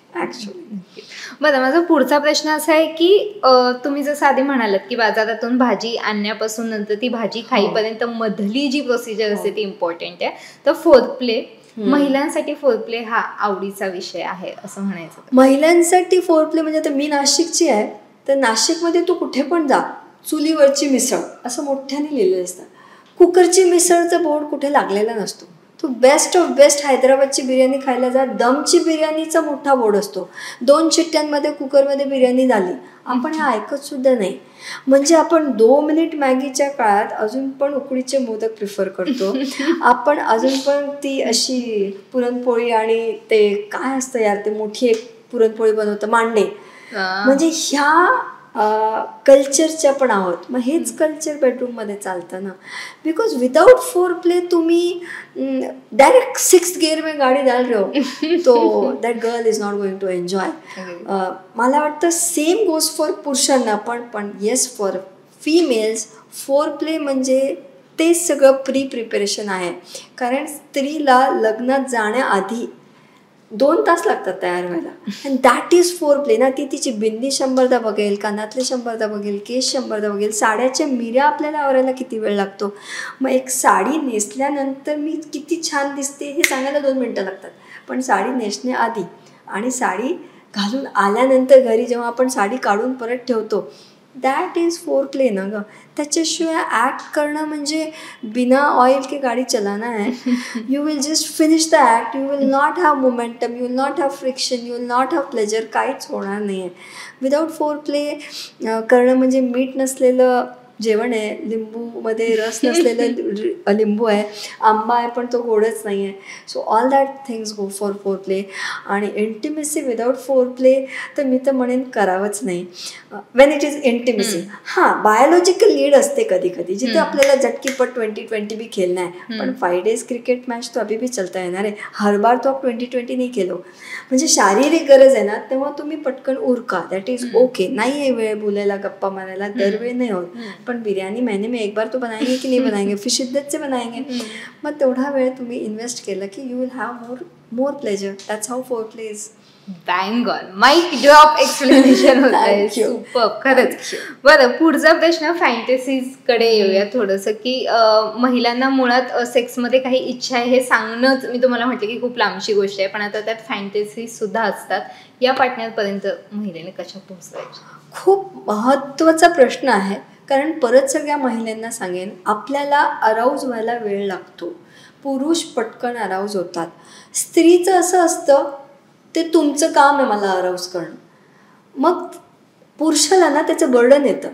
बरं, माझा पुढचा प्रश्न असा आहे की तुम्ही जसं आधी म्हणालात की बाजारातून भाजी आणण्यापासून नंतर ती भाजी खाईपर्यंत मधली जी प्रोसिजर असते ती इम्पॉर्टंट आहे. तर फोरप्ले, महिलांसाठी फोरप्ले हा आवडीचा विषय आहे असं म्हणायचं.
महिलांसाठी फोरप्ले म्हणजे आता मी नाशिकची आहे तर नाशिकमध्ये तू कुठे पण जा, चुलीवरची मिसळ असं मोठ्याने लिहिलेलं असतं. कुकरची मिसळचा बोर्ड कुठे लागलेला नसतो. तू बेस्ट ऑफ बेस्ट हैदराबादची बिर्याणी खायला जा, दमची बिर्याणीचा मोठा बोर्ड असतो. 2 शिट्ट्यांमध्ये कुकरमध्ये बिर्याणी झाली. आपण हे ऐकत सुद्धा नाही. म्हणजे आपण 2 मिनिट मॅगीच्या काळात अजून पण उकडीचे मोदक प्रिफर करतो. आपण अजून पण ती अशी पुरणपोळी आणि ते काय असतं यार, ते मोठी एक पुरणपोळी बनवतं, मांडे. म्हणजे ह्या कल्चरच्या पण आहोत, मग हेच कल्चर बेडरूममध्ये चालतं ना. बिकॉज विदाउट फोर प्ले तुम्ही डायरेक्ट 6th गियर में गाडी डाल रहे हो तो that girl is not going to enjoy. मला वाटतं सेम गोज फॉर पुरुषांना पण yes for females foreplay म्हणजे ते सगळं प्रिपरेशन आहे. कारण स्त्रीला लग्नात जाण्याआधी 2 तास लागतात तयार व्हायला, and that is four play ना. ती तिची बिंदी 100दा बघेल, कानातले 100दा बघेल, केस 100दा बघेल, साड्याच्या मिऱ्या आपल्याला आवरायला किती वेळ लागतो. मग एक साडी नेसल्यानंतर मी किती छान दिसते हे सांगायला 2 मिनटं लागतात, पण साडी नेसण्याआधी आणि साडी घालून आल्यानंतर घरी जेव्हा आपण साडी काढून परत ठेवतो दॅट इज फोर प्ले ना गं. त्याच्याशिवाय ॲक्ट करणं म्हणजे बिना ऑइल के गाडी चलाना है. You will just finish the act, you will not have momentum, you will not have friction, you will not have pleasure. काहीच होणार नाही आहे. विदाऊट फोर प्ले करणं म्हणजे मीठ नसलेलं जेवण आहे, लिंबूमध्ये रस नसलेलं लिंबू आहे, आंबा आहे पण तो गोडच नाही आहे. So all that things go for four play. आणि इंटिमेसी विदाऊट फोर प्ले तर मी तर म्हणेन करावंच नाही. वेन इट इज इंटिमेसी, हां बायोलॉजिकल नीड असते कधी कधी जिथे आपल्याला झटकीपट 2020 भी खेळना है, पण 5 days क्रिकेट मैच तो अभी भी चलता येणार आहे. हर बार तो आप 2020 नाही खेलो. म्हणजे शारीरिक गरज आहे ना, तेव्हा तुम्ही पटकन उरका, दॅट इज ओके. नाही आहे वेळ बोलायला, गप्पा मारायला, दरवेळ नाही होत. पण बिर्याणी महीने में एक बार तो बनाएंगे की नाही बनाएंगे, फिर शिद्दत से बनाएंगे. मग तेवढा वेळ तुम्ही इन्व्हेस्ट केलं की you will have more pleasure. That's how foreplay is.
Bang on mic drop explanation होत आहे. सुपर, खरंच. बरं, पुढचा प्रश्न फॅन्टसीज कडे येऊया थोडंसं, की महिलांना मुळात सेक्समध्ये काही इच्छा आहे हे सांगणंच मी तुम्हाला म्हटलं की खूप लांबची गोष्ट आहे, पण आता त्यात फॅन्टसीज सुद्धा असतात. या पार्टनरपर्यंत महिलेने कशा पोहोचवायच्या?
खूप महत्त्वाचा प्रश्न आहे. कारण परत सगळ्या महिलांना सांगेन, आपल्याला अराऊज व्हायला वेळ लागतो. पुरुष पटकन अराऊज होतात. स्त्रीचं असं असतं ते तुमचं काम आहे मला अराऊज करणं. मग पुरुषाला ना त्याचं बर्डन येतं.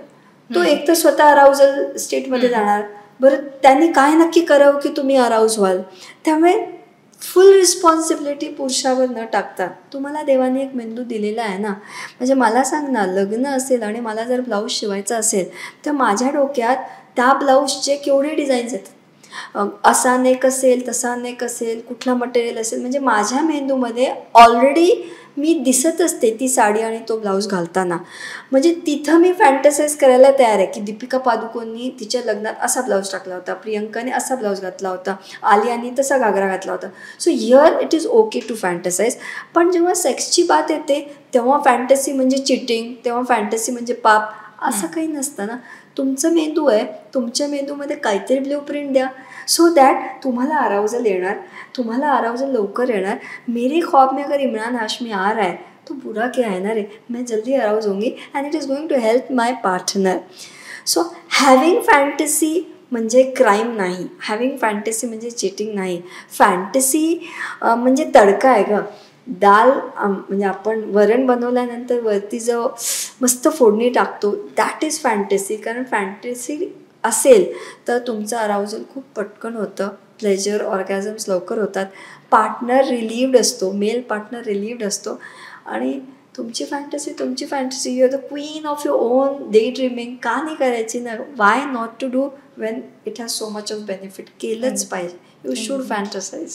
तो एक तर स्वतः अराऊजल स्टेटमध्ये जाणार, बरं त्यांनी काय नक्की करावं की तुम्ही अराऊज व्हाल. त्यामुळे फुल रिस्पॉन्सिबिलिटी पुरुषावर न टाकता तुम्हाला देवाने एक मेंदू दिलेला आहे ना. म्हणजे मला सांग ना, लग्न असेल आणि मला जर ब्लाऊज शिवायचा असेल तर माझ्या डोक्यात त्या ब्लाऊजचे केवढे डिझाईन्स येतात. असा नेक असेल, तसा नेक असेल, कुठला मटेरियल असेल, म्हणजे माझ्या मेंदूमध्ये ऑलरेडी मी दिसत असते ती साडी आणि तो ब्लाऊज घालताना. म्हणजे तिथं मी फॅन्टसाईज करायला तयार आहे की दीपिका पादुकोणनी तिच्या लग्नात असा ब्लाऊज टाकला होता, प्रियंकाने असा ब्लाऊज घातला होता, आलियानी तसा घागरा घातला होता. So here it is okay to fantasize. पण जेव्हा सेक्सची बात येते तेव्हा फॅन्टसी म्हणजे चिटिंग, तेव्हा फॅन्टसी म्हणजे पाप, असं काही नसतं ना. तुमचं मेंदू आहे, तुमच्या मेंदूमध्ये काहीतरी ब्ल्यू प्रिंट द्या सो दॅट तुम्हाला अराउजल येणार, तुम्हाला अराउजल लवकर येणार. मेरे ख्वाब में अगर इमरान हाशमी आ रहा है तो बुरा क्या है ना रे, मैं जल्दी अराउज होंगी and it is going to help my partner. So having fantasy म्हणजे क्राईम नाही, हॅव्हिंग फॅन्टसी म्हणजे चिटिंग नाही. फॅन्टसी म्हणजे तडका आहे गं. दाल म्हणजे आपण वरण बनवल्यानंतर वरती जो मस्त फोडणी टाकतो दॅट इज फॅन्टसी. कारण फॅन्टसी असेल तर तुमचं अराउजल खूप पटकन होतं, प्लेजर ऑर्गॅझम्स लवकर होतात, पार्टनर रिलीव्ड असतो, मेल पार्टनर रिलीव्ड असतो आणि तुमची fantasy you are the queen of your own daydreaming. का नाही करायची ना? Why not to do when it has so much of benefit. केलंच पाहिजे. You should fantasize.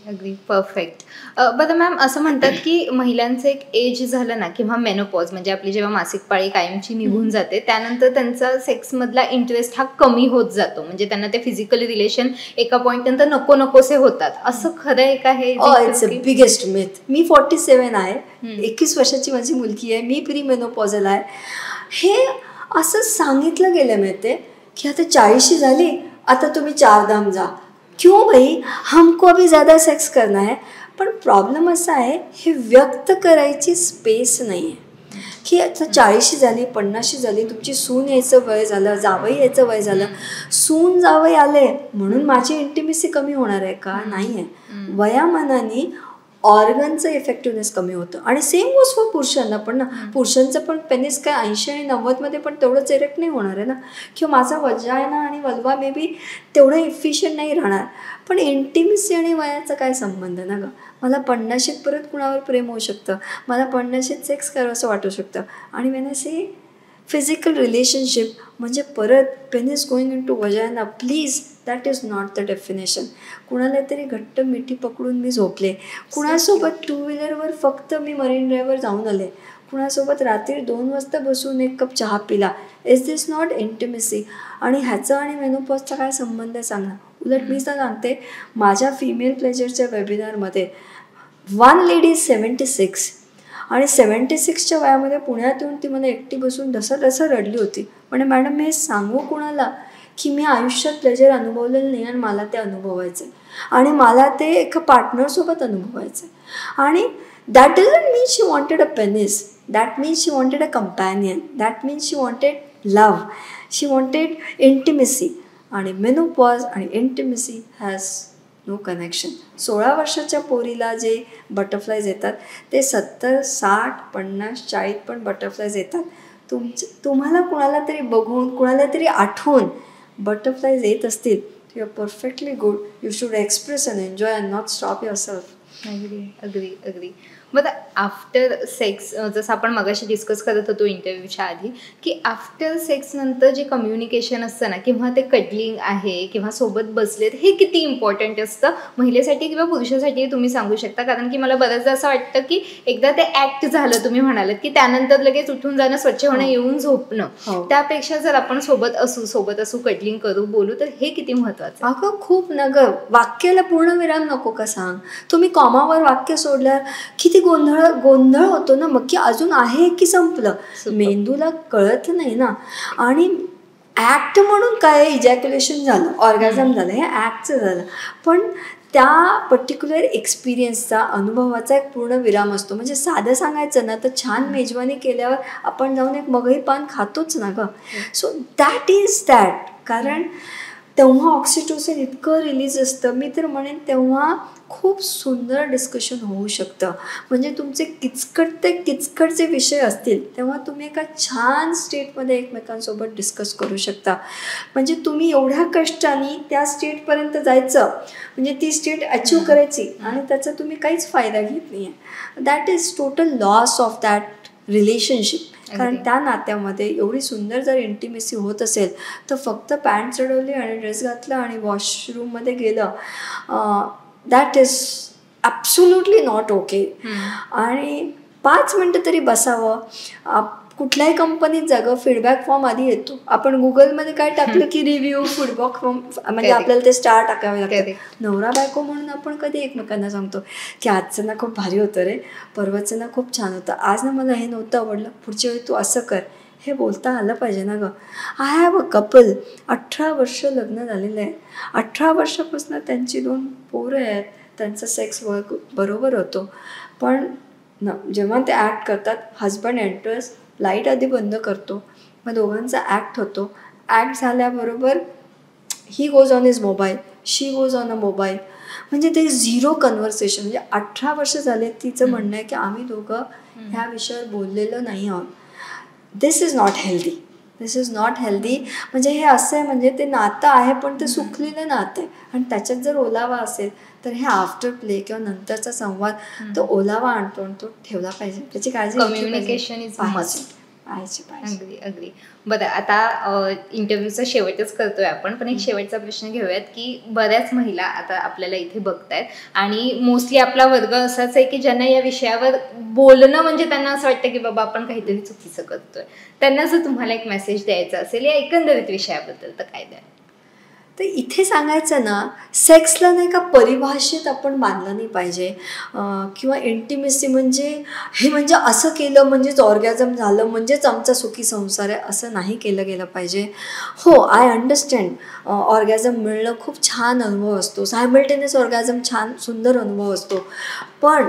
Agree perfect. बरं मॅम, असं म्हणतात की महिलांचं एक एज झालं ना किंवा मेनोपॉज म्हणजे आपली जेव्हा मासिक पाळी कायमची निघून जाते त्यानंतर त्यांचा सेक्समधला इंटरेस्ट हा कमी होत जातो. म्हणजे त्यांना ते फिजिकली रिलेशन एका पॉईंट नंतर नकोसे होतात. असं खरं आहे का हे?
It's a biggest myth. मी 47 आहे, 21 वर्षाची माझी मुलगी आहे, मी प्री मेनोपॉजल आहे. हे असं सांगितलं गेलं माहिती की आता 40शी झाली, आता तुम्ही 4 धाम जा. क्यों भाई, हमको अभी ज़्यादा सेक्स करना है. पण प्रॉब्लेम असा आहे, हे व्यक्त करायची स्पेस नाही आहे की आता 40शी झाली, 50शी झाली, तुमची सून यायचं वय झालं, जावई यायचं वय झालं. सून जावई आले म्हणून माझी इंटिमेसी कमी होणार आहे का? नाही आहे. वयामानाने ऑर्गनचं इफेक्टिव्हनेस कमी होतं. आणि सेम गोष्ट फॉर पुरुषांना पण ना. पुरुषांचं पण पेनिस काय 80 आणि 90मध्ये पण तेवढंच इरेक्ट नाही होणार आहे ना. किंवा माझा वजायना आणि वल्वा मे बी तेवढं इफिशियंट नाही राहणार. पण इंटिमेसी आणि वयाचा काय संबंध ना गं? मला 50शीत परत कुणावर प्रेम होऊ शकतं, मला 50शीत सेक्स करावं असं वाटू शकतं. आणि when I say physical relationship म्हणजे परत penis going into vagina, please, that is not the definition. कुणाला तरी घट्ट मिठी पकडून मी झोपले, कुणासोबत 2 व्हीलरवर फक्त मी मरीन ड्राईव्हवर जाऊन आले, कुणासोबत रात्री 2 वाजता बसून 1 कप चहा पिला. Is this not intimacy? आणि ह्याचं आणि मेनोपॉजचा काय संबंध आहे सांगा. उलट मी तर सांगते, माझ्या फिमेल प्लेजरच्या वेबिनारमध्ये 1 लेडी 76 आणि 76च्या वयामध्ये पुण्यात येऊन ती मला एकटी बसून ढसं रडली होती. म्हणजे मॅडम मी हे सांगू कुणाला की मी आयुष्यात प्लेजर अनुभवलेलं नाही आणि मला ते अनुभवायचं आहे आणि मला ते एका पार्टनरसोबत अनुभवायचं आहे. आणि that doesn't mean she wanted a penis, that means she wanted a companion, that means she wanted love, she wanted intimacy. आणि मेनोपॉज आणि इंटिमेसी हॅज नो कनेक्शन. 16 वर्षाच्या पोरीला जे बटरफ्लायज येतात ते 70, 60, 50, 40 पण बटरफ्लायज येतात. तुम्हाला कुणाला तरी बघून, कुणाला तरी आठवून बटरफ्लायज येत असतील, you are perfectly good. You should express and enjoy and not stop yourself.
अगदी. बट आफ्टर सेक्स, जसं आपण मगाशी डिस्कस करत होतो इंटरव्ह्यूच्या आधी, की आफ्टर सेक्स नंतर जे कम्युनिकेशन असतं ना, किंवा ते कडलिंग आहे किंवा सोबत बसलेत, हे किती इम्पॉर्टंट असतं महिलेसाठी किंवा पुरुषासाठी तुम्ही सांगू शकता? कारण की मला बऱ्याचदा असं वाटतं की एकदा ते ॲक्ट झालं, तुम्ही म्हणालात की त्यानंतर लगेच उठून जाणं, स्वच्छ होणं, येऊन झोपणं, त्यापेक्षा जर आपण सोबत असू कडलिंग करू, बोलू, तर हे किती महत्त्वाचं?
अगं खूप न गं, वाक्याला पूर्णविराम नको का सांग. तुम्ही कॉमावर वाक्य सोडल्यावर किती गोंधळ होतो ना मग, की अजून आहे की संपलं. मेंदूला कळत नाही ना. आणि ॲक्ट म्हणून काय, इजॅक्युलेशन झालं, ऑर्गॅझम झालं, हे ॲक्टचं झालं, पण त्या पर्टिक्युलर एक्सपिरियन्सचा, अनुभवाचा एक पूर्ण विराम असतो. म्हणजे साधं सांगायचं ना तर छान मेजवानी केल्यावर आपण जाऊन एक मगही पान खातोच ना गं. So that is that. कारण तेव्हा ऑक्सिटोसिन इतकं रिलीज असतं, मी तर म्हणेन तेव्हा खूप सुंदर डिस्कशन होऊ शकतं. म्हणजे तुमचे किचकट जे विषय असतील तेव्हा तुम्ही एका छान स्टेटमध्ये एकमेकांसोबत डिस्कस करू शकता. म्हणजे तुम्ही एवढ्या कष्टाने त्या स्टेटपर्यंत जायचं, म्हणजे ती स्टेट अचीव करायची आणि त्याचा तुम्ही काहीच फायदा घेत नाही आहे. That is total loss of that relationship. कारण त्या नात्यामध्ये एवढी सुंदर जर इंटिमेसी होत असेल तर फक्त पॅन्ट चढवली आणि ड्रेस घातला आणि वॉशरूममध्ये गेलं, that is absolutely not okay. आणि 5 मिनटं तरी बसावं. कुठल्याही कंपनीत जागं फीडबॅक फॉर्म आधी येतो. आपण गुगलमध्ये काय टाकलं की रिव्ह्यू, फीडबॅक फॉर्म, म्हणजे आपल्याला ते स्टार टाकावे लागतात. नवरा बायको म्हणून आपण कधी एकमेकांना सांगतो की आजचं ना खूप भारी होतं रे, परवाचं ना खूप छान होतं, आज ना मला हे नव्हतं आवडलं, पुढच्या वेळी तू असं कर, हे बोलता आलं पाहिजे ना गं. आय हॅव अ कपल, 18 वर्ष लग्न झालेलं आहे, 18 वर्षापासून त्यांची 2 पोरं आहेत, त्यांचा सेक्स वर्क बरोबर होतो. पण जेव्हा ते ॲक्ट करतात, हजबंड एंटर्स, लाईट आधी बंद करतो, मग दोघांचा ॲक्ट होतो. ॲक्ट झाल्याबरोबर he goes on his mobile, she goes on a mobile. म्हणजे ते 0 कन्व्हर्सेशन. म्हणजे 18 वर्ष झाले तिचं म्हणणं आहे की आम्ही दोघं ह्या विषयावर बोललेलं नाही आहोत. दिस इज नॉट हेल्दी. म्हणजे हे असं आहे, म्हणजे ते नातं आहे पण ते सुकलेलं नातं आहे आणि त्याच्यात जर ओलावा असेल तर हे आफ्टर प्ले किंवा नंतरचा संवाद तो ओलावा आणतो आणि तो ठेवला पाहिजे. त्याची काळजी,
कम्युनिकेशन इज मस्ट. अगदी. बरं, आता इंटरव्ह्यूचा शेवटच करतोय आपण, पण एक शेवटचा प्रश्न घेऊयात की बऱ्याच महिला आता आपल्याला इथे बघतायत आणि मोस्टली आपला वर्ग असाच आहे की ज्यांना या विषयावर बोलणं म्हणजे त्यांना असं वाटतं की बाबा आपण काहीतरी चुकीचं करतोय. त्यांना जर तुम्हाला एक मेसेज द्यायचा असेल या एकंदरीत विषयाबद्दल तर काय द्याल?
तर इथे सांगायचं ना, सेक्सला नाही का परिभाषेत आपण बांधलं नाही पाहिजे, किंवा इंटिमेसी म्हणजे असं केलं म्हणजेच ऑर्गॅझम झालं म्हणजेच आमचा सुखी संसार आहे, असं नाही केलं गेलं पाहिजे. हो, आय अंडरस्टँड, ऑर्गॅझम मिळणं खूप छान अनुभव असतो, सायमल्टेनियस ऑर्गॅझम छान सुंदर अनुभव असतो. पण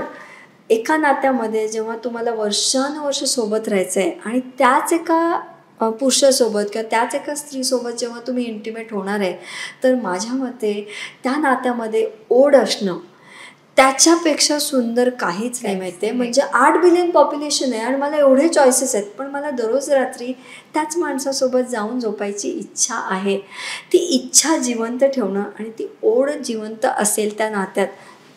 एका नात्यामध्ये जेव्हा तुम्हाला वर्षानुवर्ष सोबत राहायचं आहे आणि त्याच एका पुरुषासोबत किंवा त्याच एका स्त्रीसोबत जेव्हा तुम्ही इंटिमेट होणार आहे, तर माझ्या मते त्या नात्यामध्ये ओढ असणं त्याच्यापेक्षा सुंदर काहीच नाही. माहिती आहे, म्हणजे 8 बिलियन पॉप्युलेशन आहे आणि मला एवढे चॉईसेस आहेत, पण मला दररोज रात्री त्याच माणसासोबत जाऊन झोपायची इच्छा आहे. ती इच्छा जिवंत ठेवणं आणि ती ओढ जिवंत असेल त्या नात्यात,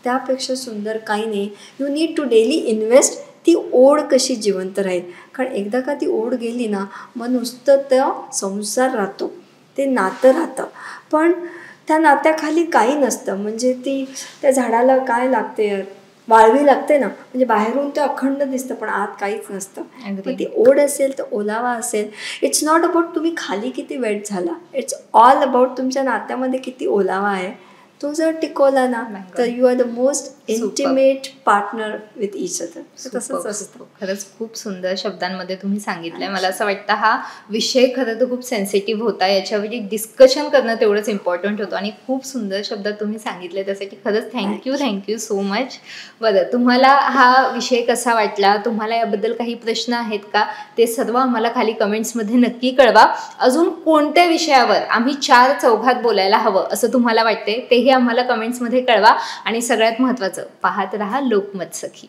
त्यापेक्षा सुंदर काही नाही. You need to daily invest ती ओढ कशी जिवंत राहील. कारण एकदा का ती ओढ गेली ना, मग नुसतं तो संसार राहतो, ते नातं राहतं, पण त्या नात्याखाली काही नसतं. म्हणजे ती त्या झाडाला काय लागते, वाळवी लागते ना, म्हणजे बाहेरून ते अखंड दिसतं पण आत काहीच नसतं. पण ती ओढ असेल तर ओलावा असेल. इट्स नॉट अबाउट तुम्ही खाली किती वेट झाला, इट्स ऑल अबाउट तुमच्या नात्यामध्ये किती ओलावा आहे. तो जर टिकवला ना तर you are the most intimate partner with each other. तसंच असतं.
खरंच खूप सुंदर शब्दांमध्ये तुम्ही सांगितलंय. मला असं वाटतं हा विषय खरं तर खूप सेन्सिटिव्ह होता, याच्यावर डिस्कशन करणं तेवढंच इम्पॉर्टंट होतं आणि खूप सुंदर शब्दात तुम्ही सांगितले, त्यासाठी खरंच थँक्यू सो मच. बरं, तुम्हाला हा विषय कसा वाटला, तुम्हाला याबद्दल काही प्रश्न आहेत का, ते सर्व आम्हाला खाली कमेंट्समध्ये नक्की कळवा. अजून कोणत्या विषयावर आम्ही चार चौघात बोलायला हवं असं तुम्हाला वाटते तेही आम्हाला कमेंट्समध्ये कळवा. आणि सगळ्यात महत्त्वाचं, पाहत रहा लोकमत सखी.